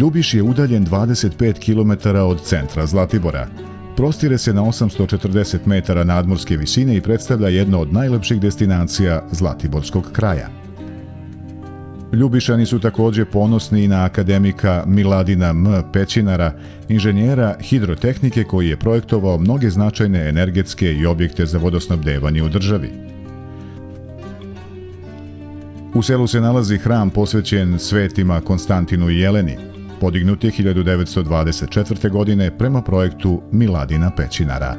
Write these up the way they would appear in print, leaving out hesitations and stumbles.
Ljubiš je udaljen 25 km od centra Zlatibora. Prostire se na 840 metara nadmorske visine i predstavlja jedno od najlepših destinacija Zlatiborskog kraja. Ljubišani su također ponosni i na akademika Miladina M. Pećinara, inženjera hidrotehnike koji je projektovao mnoge značajne energetske i objekte za vodosnabdevanje u državi. U selu se nalazi hram posvećen svetima Konstantinu i Jeleni. Podignut je 1924. godine prema projektu Miladina Pećinara.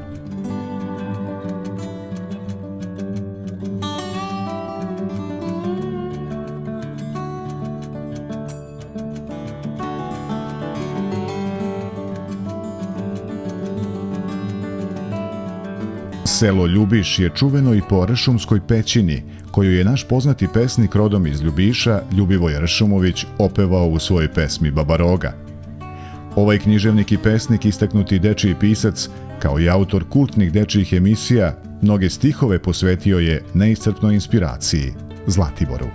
Selo Ljubiš je čuveno i po Ršumskoj pećini, koju je naš poznati pesnik rodom iz Ljubiša, Ljubivoj Ršumović, opevao u svojoj pesmi Baba Roga. Ovaj književnik i pesnik, istaknuti dečiji pisac, kao i autor kultnih dečijih emisija, mnoge stihove posvetio je neiscrpnoj inspiraciji Zlatiboru.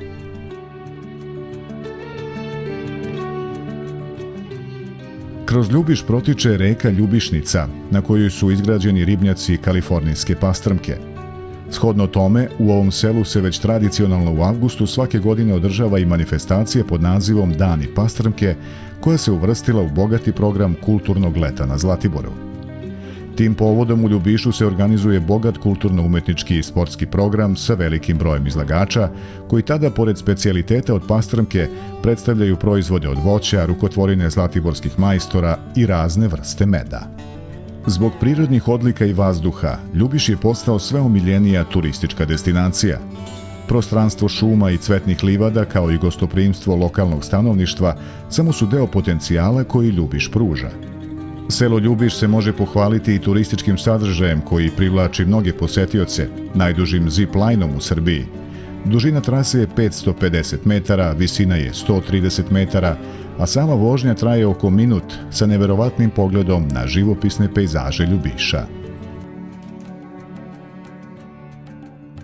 Kroz Ljubiš protiče reka Ljubišnica, na kojoj su izgrađeni ribnjaci kalifornijske pastrmke. Shodno tome, u ovom selu se već tradicionalno u avgustu svake godine održava i manifestacija pod nazivom Dani pastrmke, koja se uvrstila u bogati program kulturnog leta na Zlatiboru. Tim povodom u Ljubišu se organizuje bogat kulturno-umetnički i sportski program sa velikim brojem izlagača, koji tada, pored specijaliteta od pastrmke, predstavljaju proizvode od voća, rukotvorine zlatiborskih majstora i razne vrste meda. Zbog prirodnih odlika i vazduha, Ljubiš je postao sve omiljenija turistička destinacija. Prostranstvo šuma i cvetnih livada, kao i gostoprimstvo lokalnog stanovništva, samo su deo potencijala koji Ljubiš pruža. Selo Ljubiš se može pohvaliti i turističkim sadržajem koji privlači mnoge posetioce, najdužim zip-lineom u Srbiji. Dužina trase je 550 metara, visina je 130 metara, a sama vožnja traje oko minut sa neverovatnim pogledom na živopisne pejzaže Ljubiša.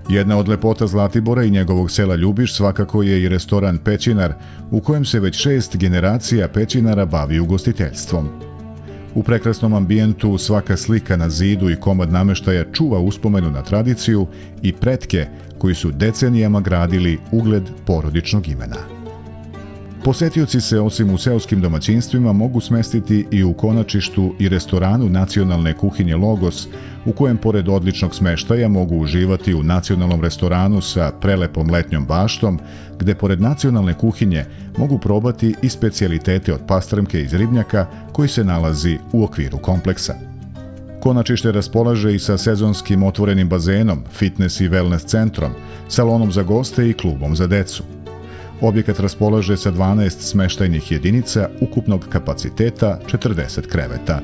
Jedna od lepota Zlatibora i njegovog sela Ljubiš svakako je i restoran Pećinar, u kojem se već 6 generacija Pećinara bavi ugostiteljstvom. U prekrasnom ambijentu svaka slika na zidu i komad nameštaja čuva uspomenu na tradiciju i pretke koji su decenijama gradili ugled porodičnog imena. Posetioci se osim u seoskim domaćinstvima mogu smestiti i u konačištu i restoranu nacionalne kuhinje Logos, u kojem pored odličnog smeštaja mogu uživati u nacionalnom restoranu sa prelepom letnjom baštom, gde pored nacionalne kuhinje mogu probati i specijalitete od pastrmke iz ribnjaka koji se nalazi u okviru kompleksa. Konačište raspolaže i sa sezonskim otvorenim bazenom, fitness i wellness centrom, salonom za goste i klubom za decu. Objekat raspolaže sa 12 smeštajnih jedinica ukupnog kapaciteta 40 kreveta.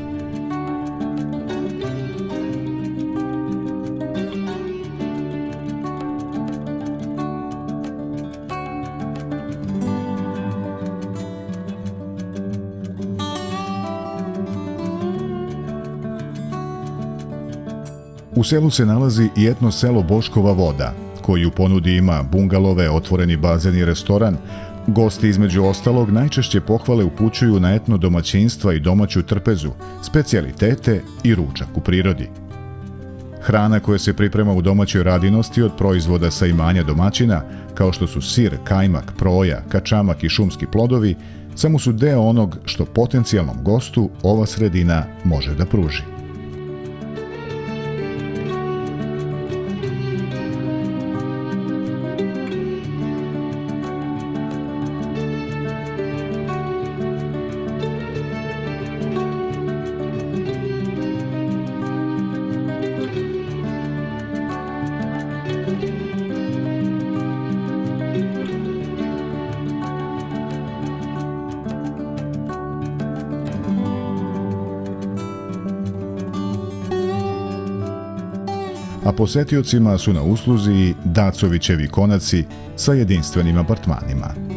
U selu se nalazi i etno selo Boškova voda, koji u ponudi ima bungalove, otvoreni bazen i restoran. Gosti između ostalog najčešće pohvale upućuju na etno domaćinstva i domaću trpezu, specijalitete i ručak u prirodi. Hrana koja se priprema u domaćoj radinosti od proizvoda sa imanja domaćina, kao što su sir, kajmak, proja, kačamak i šumski plodovi, samo su deo onog što potencijalnom gostu ova sredina može da pruži. A posetiocima su na usluzi i Dacovićevi konaci sa jedinstvenim apartmanima.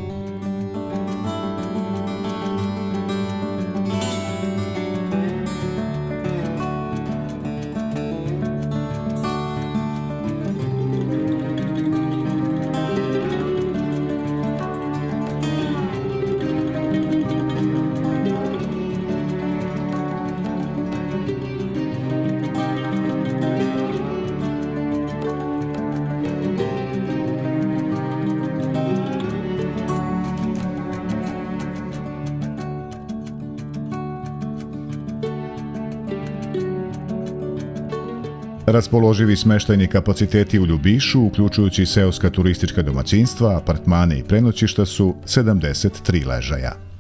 Raspoloživi smeštajni kapaciteti u Ljubišu, uključujući seoska turistička domaćinstva, apartmane i prenoćišta, su 73 ležaja.